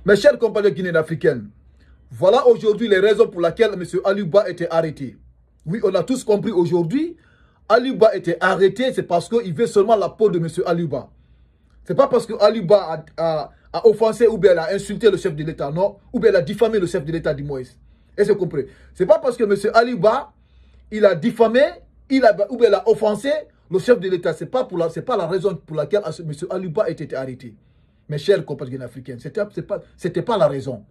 Mes chers compagnons guinéens-africains, voilà aujourd'hui les raisons pour lesquelles M. Aliouba était arrêté. Oui, on a tous compris aujourd'hui, Aliouba était arrêté, c'est parce qu'il veut seulement la peau de M. Aliouba. Ce n'est pas parce que Aliouba a offensé ou bien a insulté le chef de l'État, non, ou bien a diffamé le chef de l'État du Moïse. Est-ce que vous comprenez? Ce n'est pas parce que M. Aliouba, il a diffamé, ou bien a offensé le chef de l'État. Ce n'est pas la raison pour laquelle M. Aliouba a été arrêté. Mes chers compatriotes africains, ce n'était pas la raison.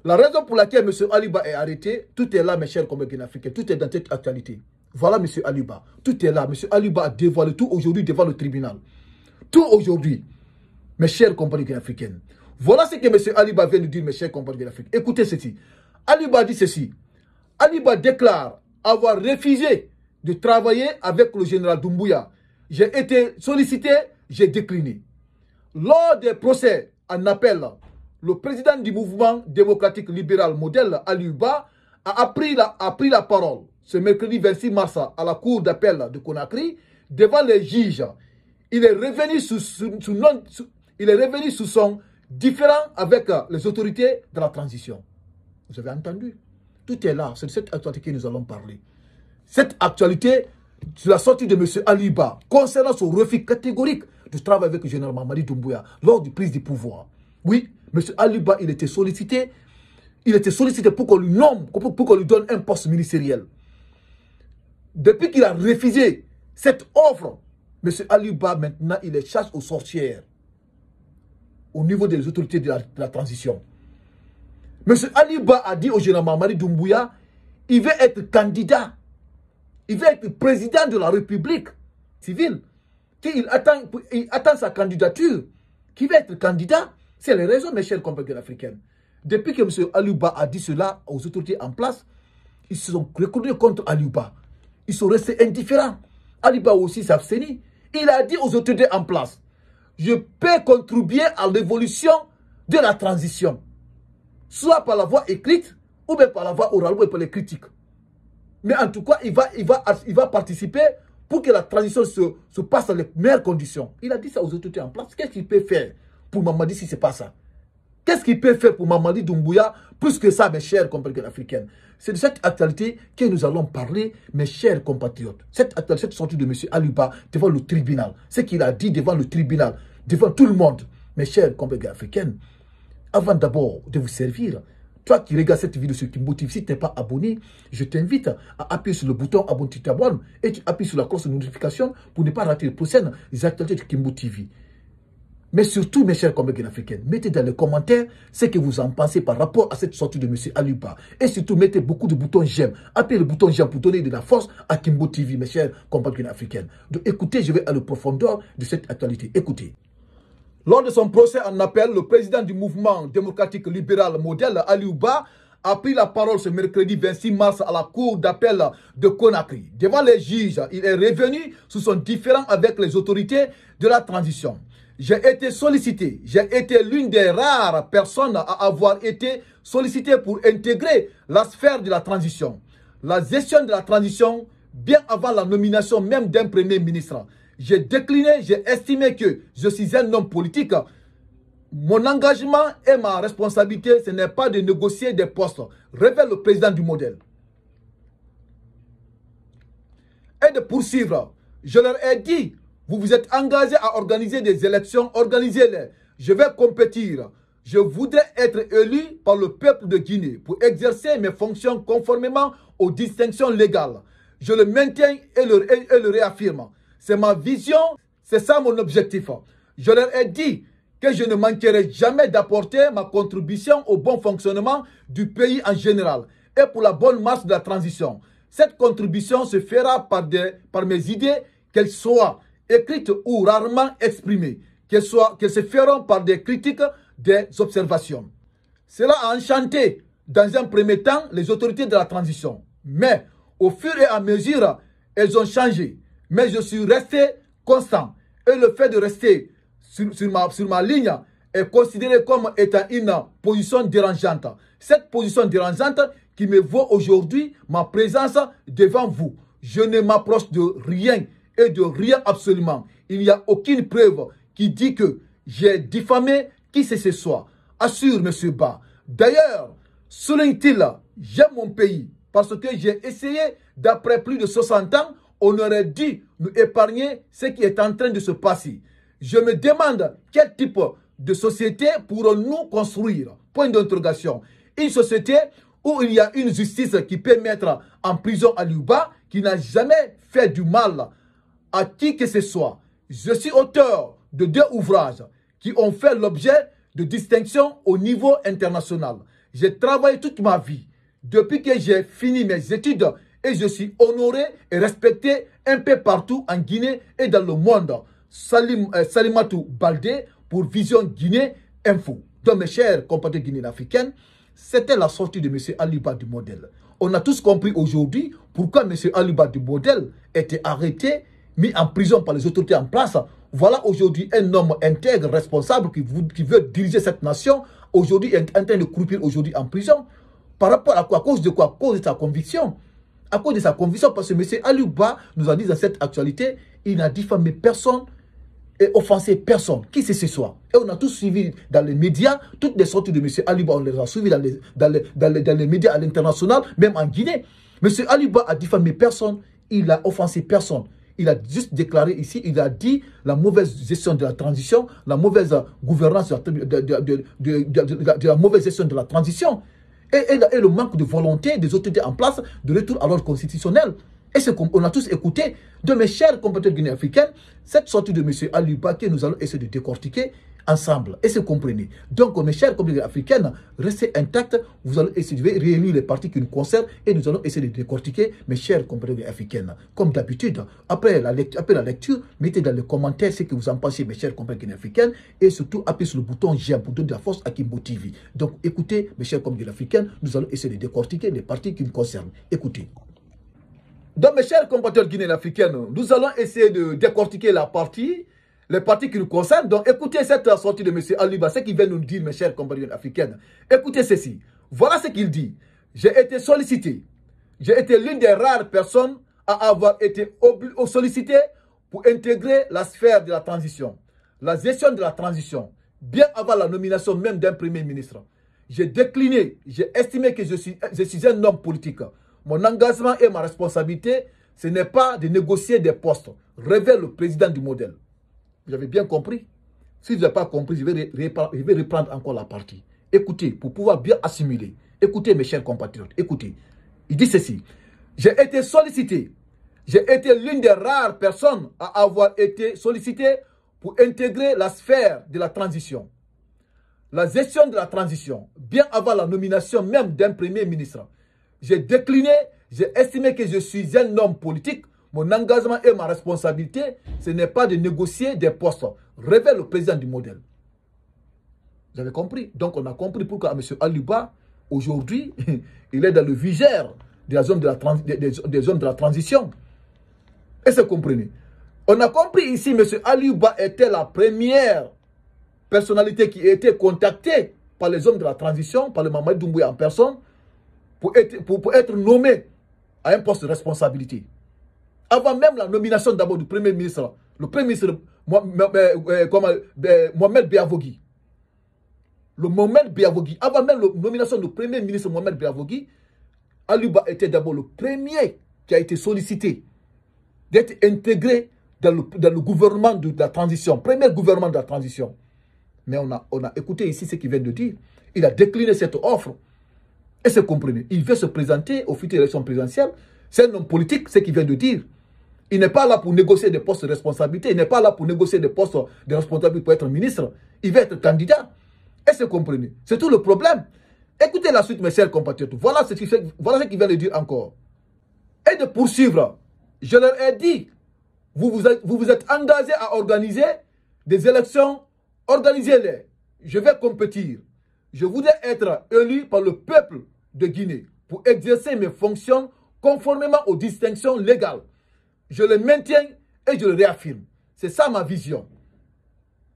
La raison pour laquelle M. Aliouba est arrêté, tout est là, mes chers compatriotes africains, tout est dans cette actualité. Voilà M. Aliouba, tout est là. M. Aliouba a dévoilé tout aujourd'hui devant le tribunal. Tout aujourd'hui, mes chers compatriotes africains. Voilà ce que M. Aliouba vient nous dire, mes chers compatriotes africains. Écoutez ceci. Aliouba dit ceci. Aliouba déclare avoir refusé de travailler avec le général Doumbouya. J'ai été sollicité, j'ai décliné. Lors des procès en appel, le président du mouvement démocratique libéral modèle Aliouba a pris la parole ce mercredi 26 mars à la cour d'appel de Conakry devant les juges. Il est revenu sous son différend avec les autorités de la transition. Vous avez entendu? Tout est là, c'est de cette actualité que nous allons parler. Cette actualité, c'est la sortie de M. Aliouba concernant son refus catégorique de travail avec le général Mamadi Doumbouya lors du prise du pouvoir. Oui, M. Aliouba, il était sollicité pour qu'on lui nomme, pour qu'on lui donne un poste ministériel. Depuis qu'il a refusé cette offre, M. Aliouba, maintenant, il est chasse aux sorcières au niveau des autorités de la transition. M. Aliouba a dit au général Mamadi Doumbouya, il veut être candidat. Il veut être président de la République civile. Il attend sa candidature. Qui veut être candidat? C'est les raisons, mes chers compatriotes africains. Depuis que M. Aliouba a dit cela aux autorités en place, ils se sont reconnus contre Aliouba. Ils sont restés indifférents. Aliouba aussi s'est abstenu. Il a dit aux autorités en place, je peux contribuer à l'évolution de la transition. Soit par la voie écrite, ou bien par la voie orale, ou bien par les critiques. Mais en tout cas, il va participer pour que la transition se passe dans les meilleures conditions. Il a dit ça aux autorités en place. Qu'est-ce qu'il peut faire pour Mamadi si ce n'est pas ça? Qu'est-ce qu'il peut faire pour Mamadi Doumbouya plus que ça, mes chers compatriotes africains? C'est de cette actualité que nous allons parler, mes chers compatriotes. Cette sortie de M. Aliouba devant le tribunal. Ce qu'il a dit devant le tribunal, devant tout le monde, mes chers compatriotes africains. Avant d'abord de vous servir, toi qui regardes cette vidéo sur Kimbo TV, si tu n'es pas abonné, je t'invite à appuyer sur le bouton abonne-toi et tu appuies sur la cloche de notification pour ne pas rater les prochaines actualités de Kimbo TV. Mais surtout, mes chers compatriotes africains, mettez dans les commentaires ce que vous en pensez par rapport à cette sortie de M. Aliouba. Et surtout, mettez beaucoup de boutons j'aime. Appuyez le bouton j'aime pour donner de la force à Kimbo TV, mes chers compatriotes africains. Donc écoutez, je vais à la profondeur de cette actualité. Écoutez. Lors de son procès en appel, le président du mouvement démocratique libéral modèle Aliouba a pris la parole ce mercredi 26 mars à la cour d'appel de Conakry. Devant les juges, il est revenu sous son différend avec les autorités de la transition. J'ai été sollicité, j'ai été l'une des rares personnes à avoir été sollicité pour intégrer la sphère de la transition. La gestion de la transition, bien avant la nomination même d'un premier ministre. J'ai décliné, j'ai estimé que je suis un homme politique. Mon engagement et ma responsabilité, ce n'est pas de négocier des postes, révèle le président du modèle. Et de poursuivre, je leur ai dit, vous vous êtes engagés à organiser des élections, organisez-les. Je vais compétir. Je voudrais être élu par le peuple de Guinée pour exercer mes fonctions conformément aux distinctions légales. Je le maintiens et le réaffirme. C'est ma vision, c'est ça mon objectif. Je leur ai dit que je ne manquerai jamais d'apporter ma contribution au bon fonctionnement du pays en général et pour la bonne marche de la transition. Cette contribution se fera par mes idées, qu'elles soient écrites ou rarement exprimées, qu'elles se feront par des critiques, des observations. Cela a enchanté dans un premier temps les autorités de la transition. Mais au fur et à mesure, elles ont changé. Mais je suis resté constant. Et le fait de rester sur ma ligne est considéré comme étant une position dérangeante. Cette position dérangeante qui me vaut aujourd'hui ma présence devant vous. Je ne m'approche de rien et de rien absolument. Il n'y a aucune preuve qui dit que j'ai diffamé qui que ce soit. assure M. Ba. D'ailleurs, souligne-t-il, j'aime mon pays parce que j'ai essayé, d'après plus de 60 ans, on aurait dû nous épargner ce qui est en train de se passer. Je me demande quel type de société pourrons-nous construire? Point d'interrogation. Une société où il y a une justice qui peut mettre en prison Aliou Ba, qui n'a jamais fait du mal à qui que ce soit. Je suis auteur de 2 ouvrages qui ont fait l'objet de distinctions au niveau international. J'ai travaillé toute ma vie depuis que j'ai fini mes études et je suis honoré et respecté un peu partout en Guinée et dans le monde. Salimatou Baldé pour Vision Guinée Info. Donc mes chers compatriotes guinéens africains, c'était la sortie de M. Aliou Ba du modèle. On a tous compris aujourd'hui pourquoi M. Aliou Ba du modèle était arrêté, mis en prison par les autorités en place. Voilà aujourd'hui un homme intègre, responsable, qui veut diriger cette nation. Aujourd'hui, est en train de croupir aujourd'hui en prison. Par rapport à quoi? À cause de quoi? À cause de sa conviction. À cause de sa conviction, parce que M. Aliou Ba nous a dit dans cette actualité, il n'a diffamé personne et offensé personne. Qui c'est ce soit? Et on a tous suivi dans les médias, toutes les sorties de M. Aliou Ba, on les a suivies dans les médias à l'international, même en Guinée. M. Aliou Ba a diffamé personne, il a offensé personne. Il a juste déclaré ici, il a dit la mauvaise gestion de la transition, la mauvaise gouvernance de la mauvaise gestion de la transition et le manque de volonté des autorités en place de retour à l'ordre constitutionnel. Et c'est comme on a tous écouté de mes chers compatriotes guinéens africains, cette sortie de M. Aliou Ba que nous allons essayer de décortiquer ensemble. Et c'est comprenez. Donc, mes chers compatriotes africains, restez intacts. Vous allez essayer de réunir les parties qui nous concernent et nous allons essayer de décortiquer, mes chers compatriotes africains. Comme d'habitude, après la lecture, mettez dans les commentaires ce que vous en pensez, mes chers compatriotes guinéens africains, et surtout appuyez sur le bouton j'aime pour donner de la force à Kimbo TV. Donc, écoutez, mes chers compatriotes africains, nous allons essayer de décortiquer les parties qui nous concernent. Écoutez. Donc, mes chers compatriotes guinéens africains, nous allons essayer de décortiquer les parties qui nous concernent. Donc, écoutez cette sortie de M. Aliou Ba, ce qu'il vient nous dire, mes chers compatriotes africains. Écoutez ceci. Voilà ce qu'il dit. J'ai été sollicité. J'ai été l'une des rares personnes à avoir été sollicité pour intégrer la sphère de la transition, la gestion de la transition, bien avant la nomination même d'un premier ministre. J'ai décliné, j'ai estimé que je suis un homme politique. Mon engagement et ma responsabilité, ce n'est pas de négocier des postes, révèle le président du modèle. Vous avez bien compris? Si vous n'avez pas compris, je vais reprendre encore la partie. Écoutez, pour pouvoir bien assimiler. Écoutez, mes chers compatriotes, écoutez. Il dit ceci. J'ai été sollicité. J'ai été l'une des rares personnes à avoir été sollicité pour intégrer la sphère de la transition. La gestion de la transition, bien avant la nomination même d'un premier ministre. J'ai décliné, j'ai estimé que je suis un homme politique. Mon engagement et ma responsabilité, ce n'est pas de négocier des postes. Révèle le président du modèle. Vous avez compris? Donc, on a compris pourquoi M. Aliou Ba, aujourd'hui, il est dans le viseur des hommes de la transition. Et c'est compris. On a compris ici, M. Aliou Ba était la première personnalité qui a été contactée par les hommes de la transition, par le Mamadi Doumbouya en personne, pour être nommé à un poste de responsabilité. Avant même la nomination d'abord du Premier ministre, le Premier ministre Mohamed Beavogui. Le Mohamed Beavogui, avant même la nomination du Premier ministre Mohamed Beavogui, Aliou Ba était d'abord le premier qui a été sollicité d'être intégré dans le gouvernement de la transition, premier gouvernement de la transition. Mais on a écouté ici ce qu'il vient de dire. Il a décliné cette offre. Et c'est compris. Il veut se présenter aux futures élections présidentielles. C'est un homme politique, ce qu'il vient de dire. Il n'est pas là pour négocier des postes de responsabilité. Il n'est pas là pour négocier des postes de responsabilité pour être ministre. Il veut être candidat. Et c'est compris. C'est tout le problème. Écoutez la suite, mes chers compatriotes. Voilà ce qu'il vient de dire encore. Et de poursuivre. Je leur ai dit, vous vous êtes engagés à organiser des élections. Organisez-les. Je vais compétir. Je voudrais être élu par le peuple de Guinée pour exercer mes fonctions conformément aux distinctions légales. Je le maintiens et je le réaffirme. C'est ça ma vision.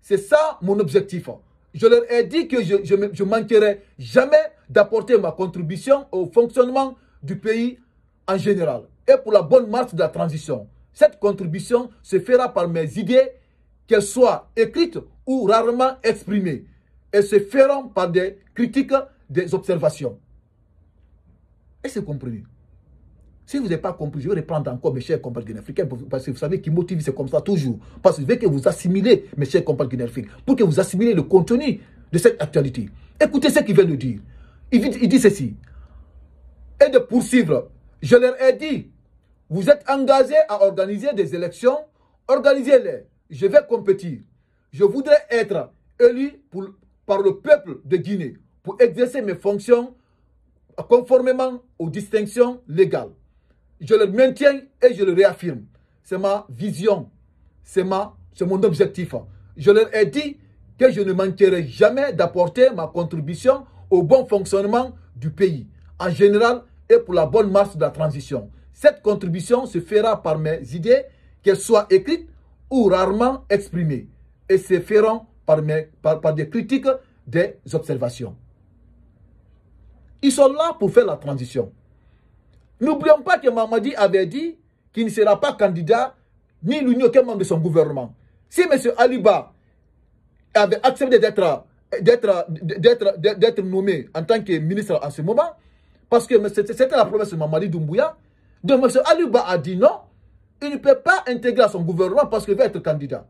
C'est ça mon objectif. Je leur ai dit que je ne manquerai jamais d'apporter ma contribution au fonctionnement du pays en général et pour la bonne marche de la transition. Cette contribution se fera par mes idées, qu'elles soient écrites ou rarement exprimées. et se feront par des critiques, des observations. Est-ce que vous comprenez? Si vous n'avez pas compris, je vais reprendre encore mes chers compatriotes africains, parce que vous savez qui motive, c'est comme ça toujours. Parce que je veux que vous assimilez, mes chers compatriotes africains, pour que vous assimilez le contenu de cette actualité. Écoutez ce qu'il vient de dire. Il dit ceci. Et de poursuivre, je leur ai dit, vous êtes engagés à organiser des élections, organisez-les. Je vais compétir. Je voudrais être élu par le peuple de Guinée pour exercer mes fonctions conformément aux distinctions légales. Je le maintiens et je le réaffirme. C'est ma vision. C'est mon objectif. Je leur ai dit que je ne manquerai jamais d'apporter ma contribution au bon fonctionnement du pays, en général, et pour la bonne marche de la transition. Cette contribution se fera par mes idées, qu'elles soient écrites ou rarement exprimées, et se feront par des critiques, des observations. Ils sont là pour faire la transition. N'oublions pas que Mamadi avait dit qu'il ne sera pas candidat, ni lui ni aucun membre de son gouvernement. Si M. Aliba avait accepté d'être nommé en tant que ministre en ce moment, parce que c'était la promesse de Mamadi Doumbouya, donc M. Aliba a dit non, il ne peut pas intégrer son gouvernement parce qu'il veut être candidat.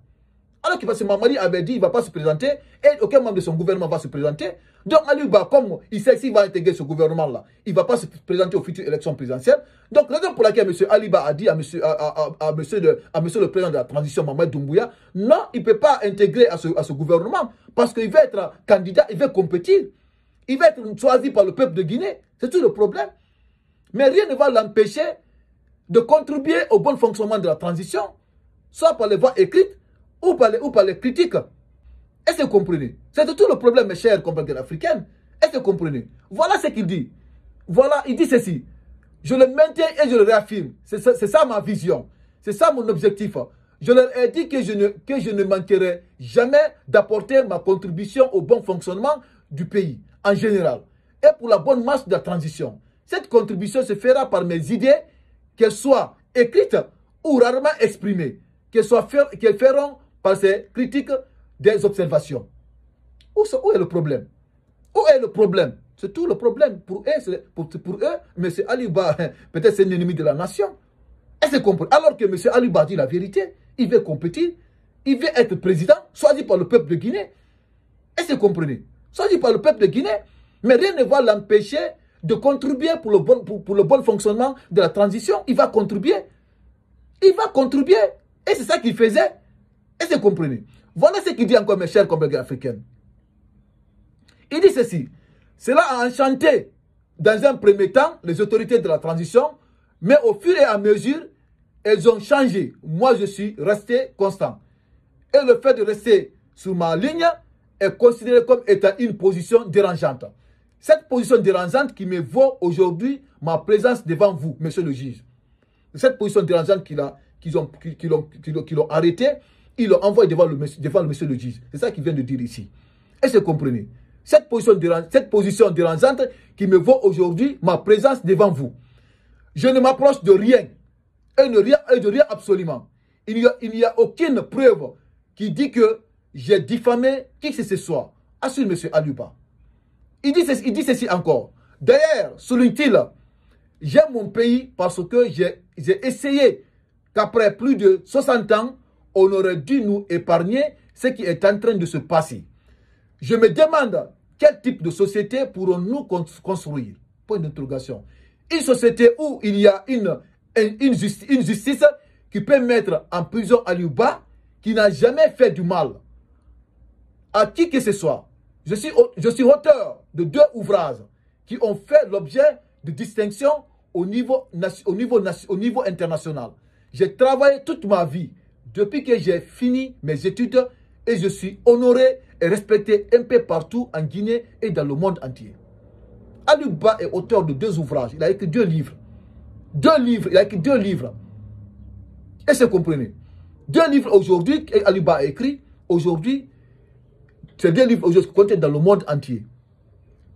Alors que parce que Mamadi avait dit qu'il ne va pas se présenter et aucun membre de son gouvernement va se présenter. Donc Aliba, comme il sait qu'il va intégrer ce gouvernement-là, il ne va pas se présenter aux futures élections présidentielles. Donc la raison pour laquelle M. Aliba a dit à monsieur le président de la transition, Mamadi Doumbouya, non, il ne peut pas intégrer à ce gouvernement parce qu'il veut être candidat, il veut compétir. Il va être choisi par le peuple de Guinée. C'est tout le problème. Mais rien ne va l'empêcher de contribuer au bon fonctionnement de la transition, soit par les voies écrites, ou par les critiques. Est-ce que vous comprenez? C'est tout le problème, mes chers compatriotes africains. Est-ce que vous comprenez? Voilà ce qu'il dit. Voilà, il dit ceci. Je le maintiens et je le réaffirme. C'est ça ma vision. C'est ça mon objectif. Je leur ai dit que je ne manquerai jamais d'apporter ma contribution au bon fonctionnement du pays, en général, et pour la bonne marche de la transition. Cette contribution se fera par mes idées, qu'elles soient écrites ou rarement exprimées, qu'elles feront par ces critiques, des observations. Où est le problème? Où est le problème? C'est tout le problème. Pour eux, M. Aliba, peut-être c'est un ennemi de la nation. Est-ce que vous comprenez? Alors que M. Aliba dit la vérité, il veut compétir, il veut être président, choisi par le peuple de Guinée. Est-ce que vous comprenez? Choisi par le peuple de Guinée, mais rien ne va l'empêcher de contribuer pour le bon fonctionnement de la transition. Il va contribuer. Il va contribuer. Et c'est ça qu'il faisait. Est-ce que vous comprenez? Voilà ce qu'il dit encore, mes chers compatriotes africains. Il dit ceci. Cela a enchanté, dans un premier temps, les autorités de la transition, mais au fur et à mesure, elles ont changé. Moi, je suis resté constant. Et le fait de rester sur ma ligne est considéré comme étant une position dérangeante. Cette position dérangeante qui me vaut aujourd'hui ma présence devant vous, monsieur le juge. Cette position dérangeante qu'ils l'ont arrêté, ils l'ont envoyé devant le monsieur le juge. C'est ça qu'il vient de dire ici. Est-ce que vous comprenez? Cette position dérangeante qui me vaut aujourd'hui ma présence devant vous. Je ne m'approche de rien et de rien absolument. Il n'y a aucune preuve qui dit que j'ai diffamé qui que ce soit. Assure M. Aliba. Il dit ceci encore. D'ailleurs, souligne-t-il, j'aime mon pays parce que j'ai essayé qu'après plus de 60 ans, on aurait dû nous épargner ce qui est en train de se passer. Je me demande quel type de société pourrons-nous construire? Point d'interrogation. Une société où il y a une justice qui peut mettre en prison Aliba qui n'a jamais fait du mal à qui que ce soit. Je suis auteur de 2 ouvrages qui ont fait l'objet de distinction au niveau international. J'ai travaillé toute ma vie depuis que j'ai fini mes études et je suis honoré et respecté un peu partout en Guinée et dans le monde entier. Aliba est auteur de 2 ouvrages. Il a écrit 2 livres. 2 livres. Il a écrit 2 livres. Est-ce que vous comprenez? 2 livres aujourd'hui qu'Aliba a écrit. Aujourd'hui, ces 2 livres aujourd'hui contiennent dans le monde entier.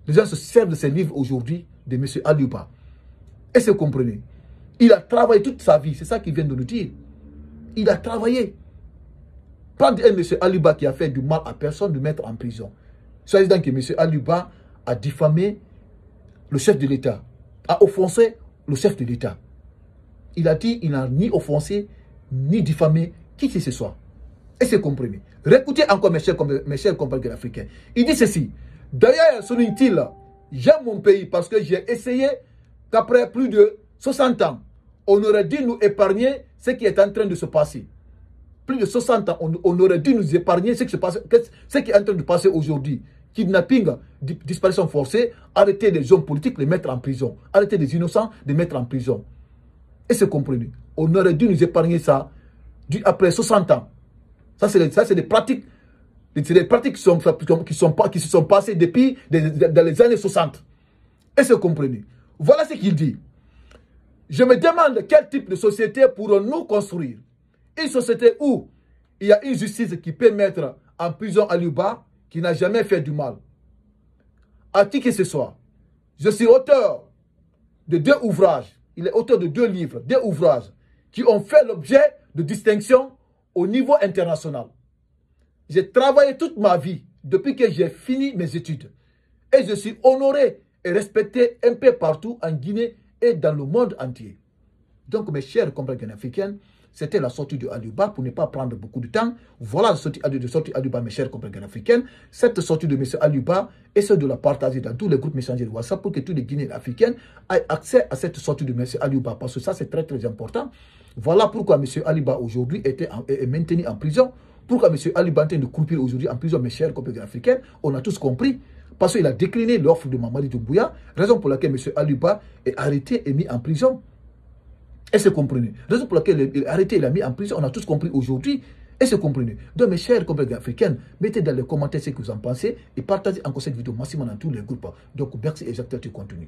Les gens se servent de ces livres aujourd'hui de M. Aliba. Est-ce que vous comprenez? Il a travaillé toute sa vie. C'est ça qu'il vient de nous dire. Il a travaillé. Pas de M. Aliba qui a fait du mal à personne de mettre en prison. soi-disant que M. Aluba a diffamé le chef de l'État, a offensé le chef de l'État. Il a dit qu'il n'a ni offensé, ni diffamé qui que ce soit. Et c'est compris. Réécoutez encore mes chers compatriotes africains. Il dit ceci. D'ailleurs, souligne-t-il, j'aime mon pays parce que j'ai essayé qu'après plus de 60 ans, on aurait dû nous épargner ce qui est en train de se passer. Plus de 60 ans, on aurait dû nous épargner ce qui est en train de passer aujourd'hui. Kidnapping, disparition forcée, arrêter les hommes politiques, les mettre en prison. Arrêter les innocents, les mettre en prison. Et c'est compris. On aurait dû nous épargner ça après 60 ans. Ça, c'est des pratiques. C'est des pratiques qui se sont passées depuis dans les années 60. Et c'est compris. Voilà ce qu'il dit. Je me demande quel type de société pourrons-nous construire. Une société où il y a une justice qui peut mettre en prison Aluba qui n'a jamais fait du mal. À qui que ce soit. Je suis auteur de 2 ouvrages. Il est auteur de 2 livres, 2 ouvrages qui ont fait l'objet de distinction au niveau international. J'ai travaillé toute ma vie depuis que j'ai fini mes études. Et je suis honoré et respecté un peu partout en Guinée et dans le monde entier. Donc, mes chers compatriotes africains, c'était la sortie de Aluba pour ne pas prendre beaucoup de temps. Voilà la sortie de Aluba, mes chers compatriotes africains. Cette sortie de M. Aluba, essaie de la partager dans tous les groupes messagers de WhatsApp pour que tous les Guinéens africains aient accès à cette sortie de M. Aluba. Parce que ça, c'est très, très important. Voilà pourquoi M. Aluba aujourd'hui est maintenu en prison. Pourquoi M. Aluba est en train de croupir aujourd'hui en prison, mes chers compatriotes africains. On a tous compris. Parce qu'il a décliné l'offre de Mamadi Doumbouya, raison pour laquelle M. Aluba est arrêté et mis en prison. Et c'est compris. Raison pour laquelle il est arrêté, il a mis en prison, on a tous compris aujourd'hui. Et c'est compris. Donc mes chers compatriotes africains, mettez dans les commentaires ce que vous en pensez et partagez encore cette vidéo massivement dans tous les groupes. Donc merci et j'accepte le contenu.